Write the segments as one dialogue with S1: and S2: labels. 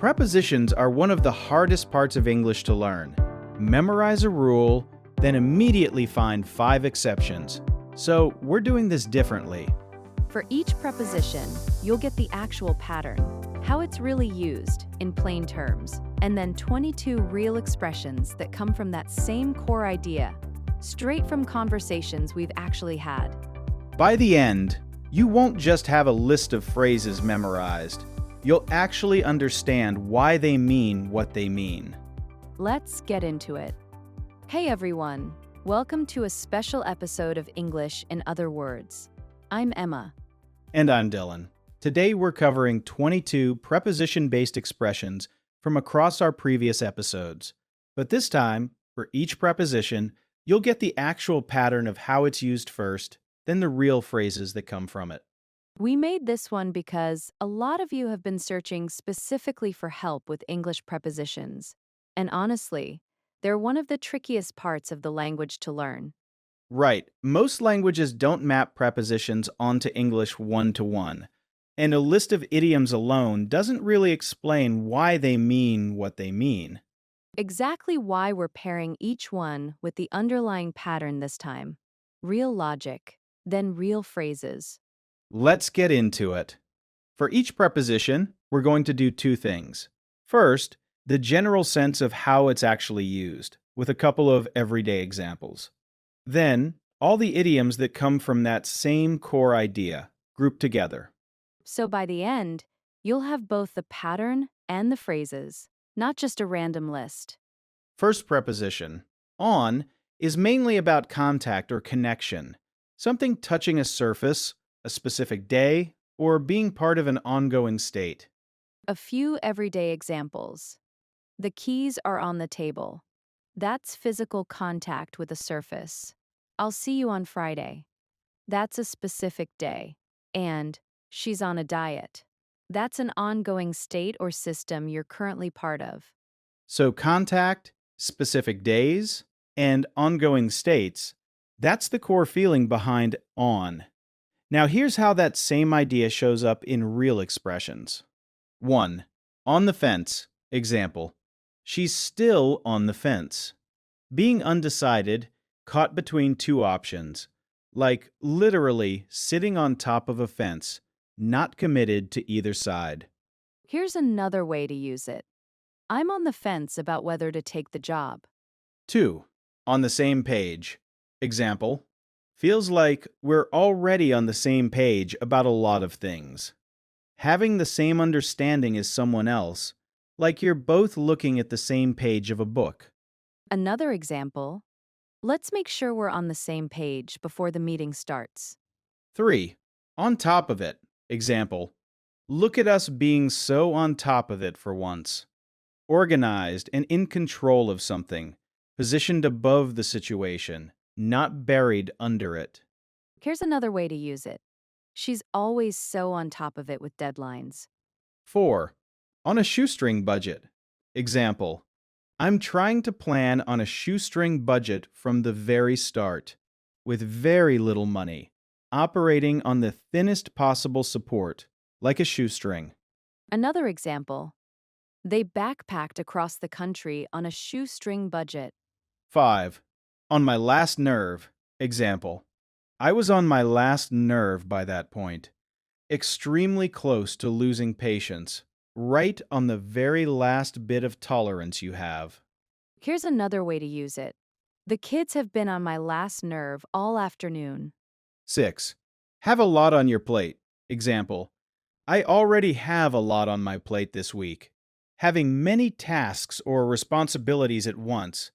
S1: Prepositions are one of the hardest parts of English to learn. Memorize a rule, then immediately find 5 exceptions. So we're doing this differently.
S2: For each preposition, you'll get the actual pattern, how it's really used in plain terms, and then 22 real expressions that come from that same core idea, straight from conversations we've actually had.
S1: By the end, you won't just have a list of phrases memorized. You'll actually understand why they mean what they mean.
S2: Let's get into it. Hey everyone, welcome to a special episode of English in Other Words. I'm Emma.
S1: And I'm Dylan. Today we're covering 22 preposition-based expressions from across our previous episodes. But this time, for each preposition, you'll get the actual pattern of how it's used first, then the real phrases that come from it.
S2: We made this one because a lot of you have been searching specifically for help with English prepositions. And honestly, they're one of the trickiest parts of the language to learn.
S1: Right, most languages don't map prepositions onto English one-to-one, and a list of idioms alone doesn't really explain why they mean what they mean.
S2: Exactly why we're pairing each one with the underlying pattern this time. Real logic, then real phrases.
S1: Let's get into it. For each preposition, we're going to do 2 things. First, the general sense of how it's actually used, with a couple of everyday examples. Then, all the idioms that come from that same core idea, grouped together.
S2: So by the end, you'll have both the pattern and the phrases, not just a random list.
S1: First preposition, on, is mainly about contact or connection, something touching a surface, a specific day, or being part of an ongoing state.
S2: A few everyday examples. The keys are on the table. That's physical contact with a surface. I'll see you on Friday. That's a specific day. And she's on a diet. That's an ongoing state or system you're currently part of.
S1: So contact, specific days, and ongoing states, that's the core feeling behind on. Now here's how that same idea shows up in real expressions. 1. On the fence. Example. She's still on the fence. Being undecided, caught between 2 options, like literally sitting on top of a fence, not committed to either side.
S2: Here's another way to use it. I'm on the fence about whether to take the job.
S1: 2. On the same page. Example. Feels like we're already on the same page about a lot of things. Having the same understanding as someone else, like you're both looking at the same page of a book.
S2: Another example. Let's make sure we're on the same page before the meeting starts.
S1: 3. On top of it. Example. Look at us being so on top of it for once. Organized and in control of something, positioned above the situation, not buried under it.
S2: Here's another way to use it. She's always so on top of it with deadlines.
S1: 4. On a shoestring budget. Example. I'm trying to plan on a shoestring budget from the very start, with very little money, operating on the thinnest possible support, like a shoestring.
S2: Another example. They backpacked across the country on a shoestring budget.
S1: 5. On my last nerve. Example. I was on my last nerve by that point. Extremely close to losing patience. Right on the very last bit of tolerance you have.
S2: Here's another way to use it. The kids have been on my last nerve all afternoon.
S1: 6. Have a lot on your plate. Example. I already have a lot on my plate this week. Having many tasks or responsibilities at once.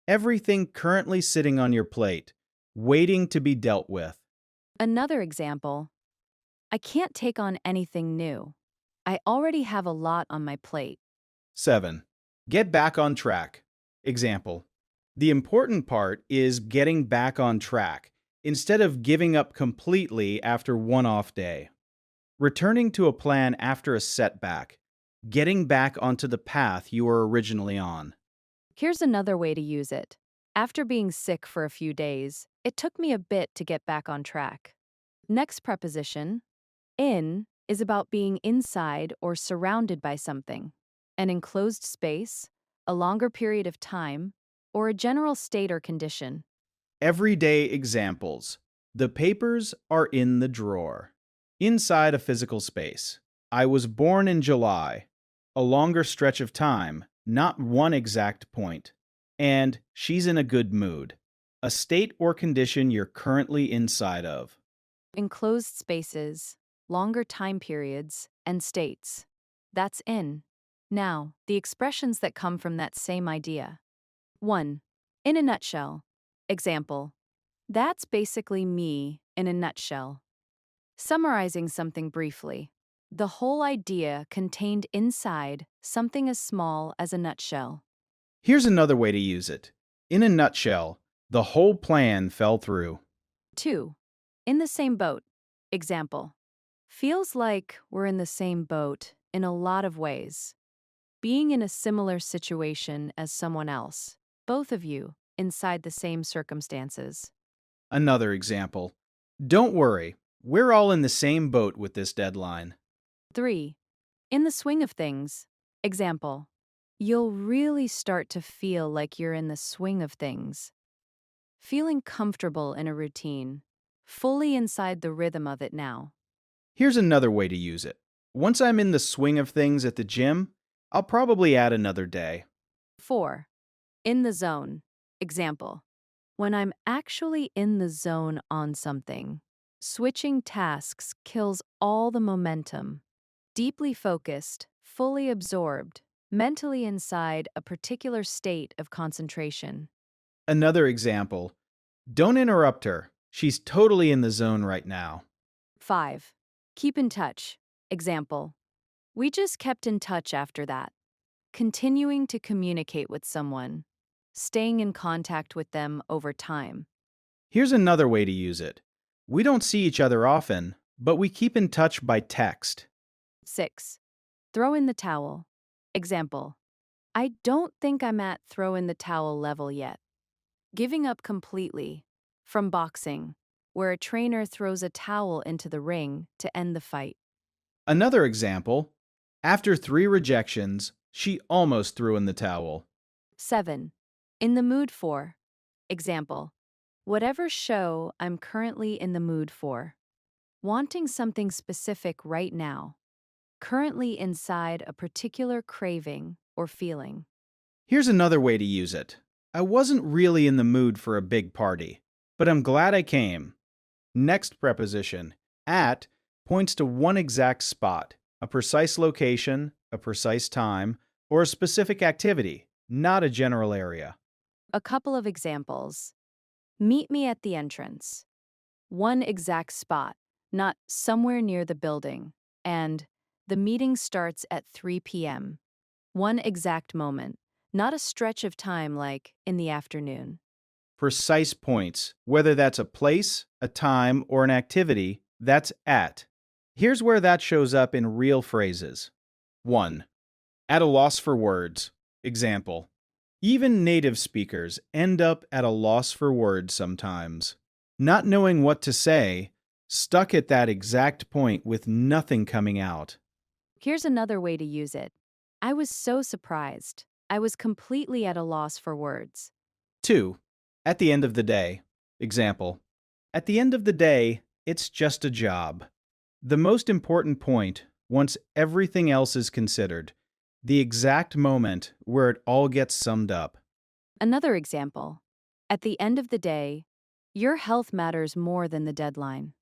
S1: Everything currently sitting on your plate, waiting to be dealt with.
S2: Another example. I can't take on anything new. I already have a lot on my plate.
S1: 7. Get back on track. Example. The important part is getting back on track, instead of giving up completely after one off day. Returning to a plan after a setback. Getting back onto the path you were originally on.
S2: Here's another way to use it. After being sick for a few days, it took me a bit to get back on track. Next preposition, in, is about being inside or surrounded by something. an enclosed space, a longer period of time, or a general state or condition.
S1: Everyday examples. The papers are in the drawer. Inside a physical space. I was born in July. A longer stretch of time, not one exact point. And she's in a good mood. A state or condition you're currently inside of.
S2: Enclosed spaces, longer time periods, and states. That's in. Now, the expressions that come from that same idea. 1. In a nutshell. Example. That's basically me in a nutshell. Summarizing something briefly. The whole idea contained inside something as small as a nutshell.
S1: Here's another way to use it. In a nutshell, the whole plan fell through.
S2: 2. In the same boat. Example. Feels like we're in the same boat in a lot of ways. Being in a similar situation as someone else, both of you, inside the same circumstances.
S1: Another example. Don't worry, we're all in the same boat with this deadline.
S2: 3. In the swing of things. Example. You'll really start to feel like you're in the swing of things. Feeling comfortable in a routine, fully inside the rhythm of it now.
S1: Here's another way to use it. Once I'm in the swing of things at the gym, I'll probably add another day.
S2: 4. In the zone. Example. When I'm actually in the zone on something, switching tasks kills all the momentum. Deeply focused, fully absorbed, mentally inside a particular state of concentration.
S1: Another example. Don't interrupt her. She's totally in the zone right now.
S2: 5. Keep in touch. Example. We just kept in touch after that. Continuing to communicate with someone. Staying in contact with them over time.
S1: Here's another way to use it. We don't see each other often, but we keep in touch by text.
S2: 6. Throw in the towel. Example. I don't think I'm at throw in the towel level yet. Giving up completely. From boxing, where a trainer throws a towel into the ring to end the fight.
S1: Another example. After 3 rejections, she almost threw in the towel.
S2: 7. In the mood for. Example. Whatever show I'm currently in the mood for. Wanting something specific right now. Currently inside a particular craving or feeling.
S1: Here's another way to use it. I wasn't really in the mood for a big party, but I'm glad I came. Next preposition, at, points to one exact spot, a precise location, a precise time, or a specific activity, not a general area.
S2: A couple of examples. Meet me at the entrance. One exact spot, not somewhere near the building. And the meeting starts at 3 p.m. One exact moment, not a stretch of time like in the afternoon.
S1: Precise points, whether that's a place, a time, or an activity, that's at. Here's where that shows up in real phrases. 1. At a loss for words. Example. Even native speakers end up at a loss for words sometimes. Not knowing what to say, stuck at that exact point with nothing coming out.
S2: Here's another way to use it. I was so surprised. I was completely at a loss for words.
S1: 2. At the end of the day. Example. At the end of the day, it's just a job. The most important point, once everything else is considered, the exact moment where it all gets summed up.
S2: Another example. At the end of the day, your health matters more than the deadline.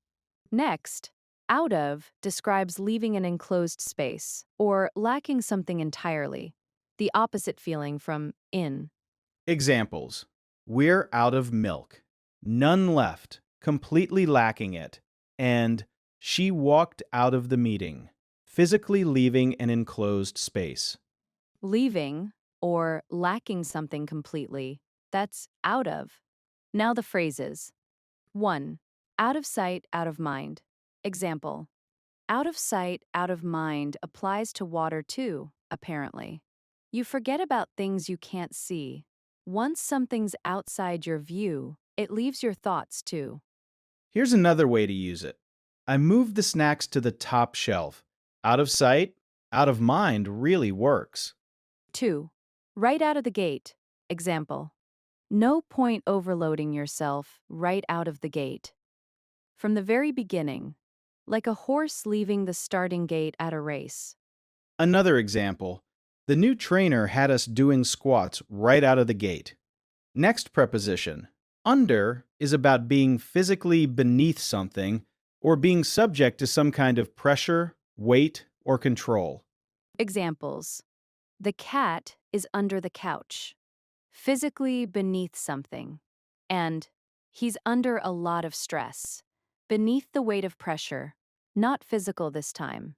S2: Next, out of describes leaving an enclosed space or lacking something entirely, the opposite feeling from in.
S1: Examples. We're out of milk. None left, completely lacking it. And she walked out of the meeting, physically leaving an enclosed space.
S2: Leaving or lacking something completely, that's out of. Now the phrases. 1. Out of sight, out of mind. Example. Out of sight, out of mind applies to water too, apparently. You forget about things you can't see. Once something's outside your view, it leaves your thoughts too.
S1: Here's another way to use it. I moved the snacks to the top shelf. Out of sight, out of mind really works.
S2: 2. Right out of the gate. Example. No point overloading yourself right out of the gate. From the very beginning, like a horse leaving the starting gate at a race.
S1: Another example. The new trainer had us doing squats right out of the gate. Next preposition. Under is about being physically beneath something or being subject to some kind of pressure, weight, or control.
S2: Examples. The cat is under the couch, physically beneath something. And he's under a lot of stress, beneath the weight of pressure, not physical this time.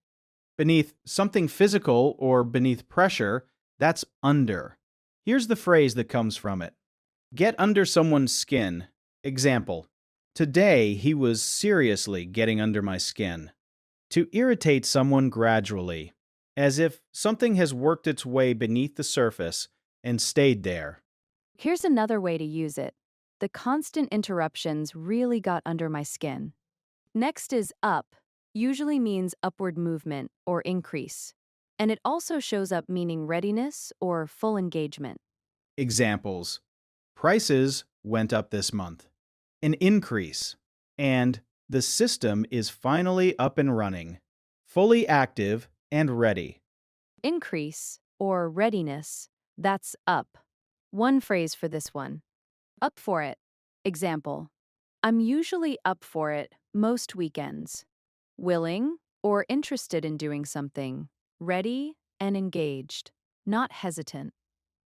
S1: Beneath something physical or beneath pressure, that's under. Here's the phrase that comes from it. Get under someone's skin. Example. Today he was seriously getting under my skin. To irritate someone gradually, as if something has worked its way beneath the surface and stayed there.
S2: Here's another way to use it. The constant interruptions really got under my skin. Next is up, usually means upward movement or increase. And it also shows up meaning readiness or full engagement.
S1: Examples. Prices went up this month. An increase. And the system is finally up and running, fully active and ready.
S2: Increase or readiness, that's up. One phrase for this one. Up for it. Example. I'm usually up for it most weekends. Willing or interested in doing something. Ready and engaged, not hesitant.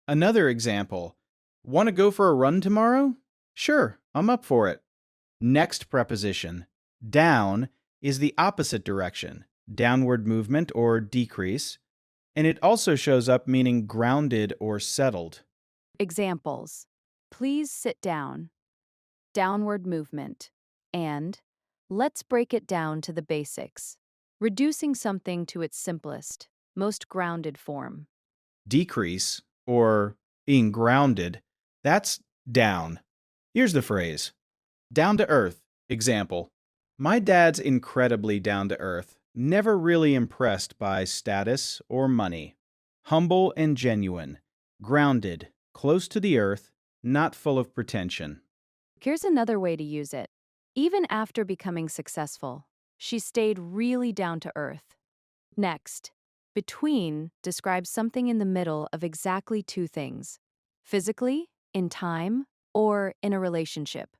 S1: Another example. Want to go for a run tomorrow? Sure, I'm up for it. Next preposition. Down is the opposite direction, downward movement or decrease, and it also shows up meaning grounded or settled.
S2: Examples. Please sit down. Downward movement. And let's break it down to the basics. Reducing something to its simplest, most grounded form.
S1: Decrease, or being grounded, that's down. Here's the phrase. Down to earth. Example. My dad's incredibly down to earth, never really impressed by status or money. Humble and genuine. Grounded, close to the earth, not full of pretension.
S2: Here's another way to use it. Even after becoming successful, she stayed really down to earth. Next, between describes something in the middle of exactly two things, physically, in time, or in a relationship.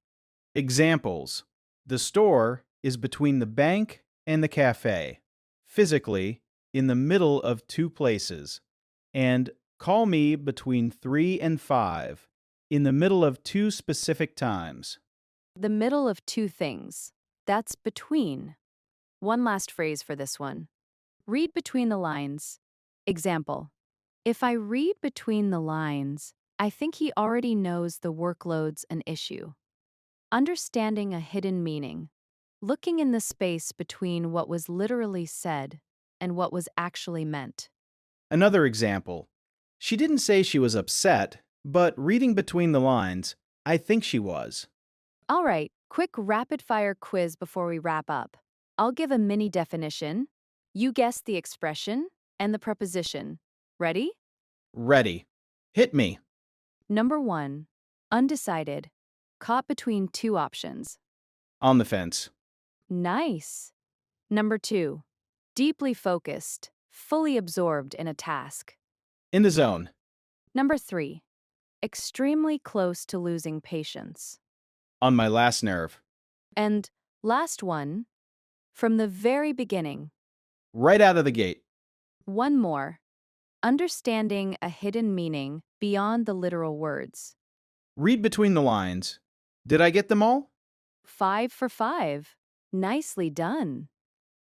S1: Examples. The store is between the bank and the cafe, physically in the middle of two places, and call me between 3 and 5, in the middle of two specific times.
S2: The middle of two things. That's between. One last phrase for this one. Read between the lines. Example. If I read between the lines, I think he already knows the workload's an issue. Understanding a hidden meaning. Looking in the space between what was literally said and what was actually meant.
S1: Another example. She didn't say she was upset, but reading between the lines, I think she was.
S2: All right, quick rapid-fire quiz before we wrap up. I'll give a mini definition. You guess the expression and the preposition. Ready?
S1: Ready. Hit me.
S2: Number 1. Undecided. Caught between two options.
S1: On the fence.
S2: Nice. Number 2. Deeply focused. Fully absorbed in a task.
S1: In the zone.
S2: Number 3. Extremely close to losing patience.
S1: On my last nerve.
S2: And last one. From the very beginning.
S1: Right out of the gate.
S2: One more. Understanding a hidden meaning beyond the literal words.
S1: Read between the lines. Did I get them all?
S2: 5 for 5. Nicely done.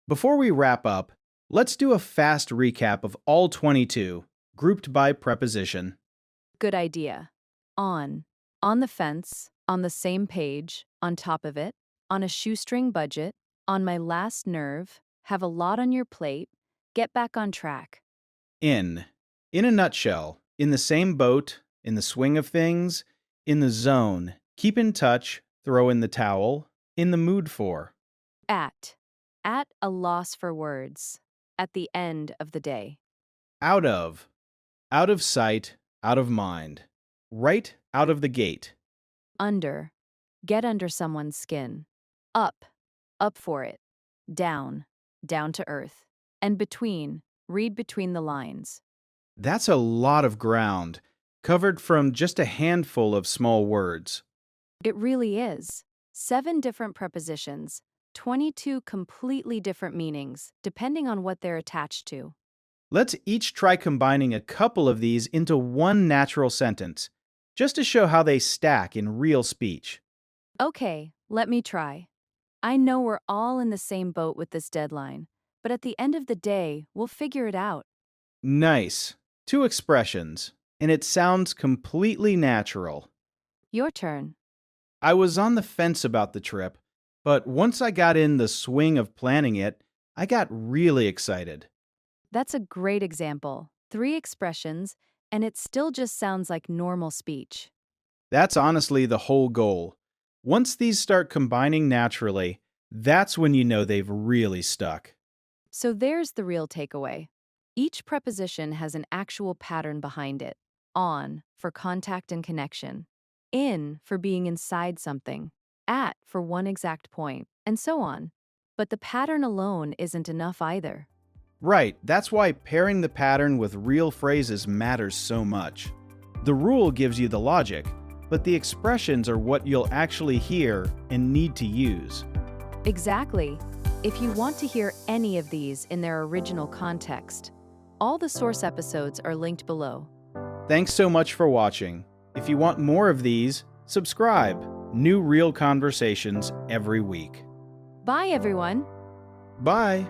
S1: Before we wrap up, let's do a fast recap of all 22, grouped by preposition.
S2: Good idea. On the fence, on the same page, on top of it, on a shoestring budget, on my last nerve, have a lot on your plate, get back on track.
S1: In a nutshell, in the same boat, in the swing of things, in the zone, keep in touch, throw in the towel, in the mood for.
S2: At a loss for words, at the end of the day.
S1: Out of. Out of sight, out of mind. Right out of the gate.
S2: Under, get under someone's skin. Up, up for it. Down, down to earth. And between, read between the lines.
S1: That's a lot of ground, covered from just a handful of small words.
S2: It really is. 7 different prepositions, 22 completely different meanings, depending on what they're attached to.
S1: Let's each try combining a couple of these into one natural sentence, just to show how they stack in real speech.
S2: Okay, let me try. I know we're all in the same boat with this deadline, but at the end of the day, we'll figure it out.
S1: Nice. 2 expressions, and it sounds completely natural.
S2: Your turn.
S1: I was on the fence about the trip, but once I got in the swing of planning it, I got really excited.
S2: That's a great example. 3 expressions, and it still just sounds like normal speech.
S1: That's honestly the whole goal. Once these start combining naturally, that's when you know they've really stuck.
S2: So there's the real takeaway. Each preposition has an actual pattern behind it. On, for contact and connection. In, for being inside something. At, for one exact point, and so on. But the pattern alone isn't enough either.
S1: Right, that's why pairing the pattern with real phrases matters so much. The rule gives you the logic, but the expressions are what you'll actually hear and need to use.
S2: Exactly. If you want to hear any of these in their original context, all the source episodes are linked below.
S1: Thanks so much for watching. If you want more of these, subscribe. New real conversations every week.
S2: Bye, everyone.
S1: Bye.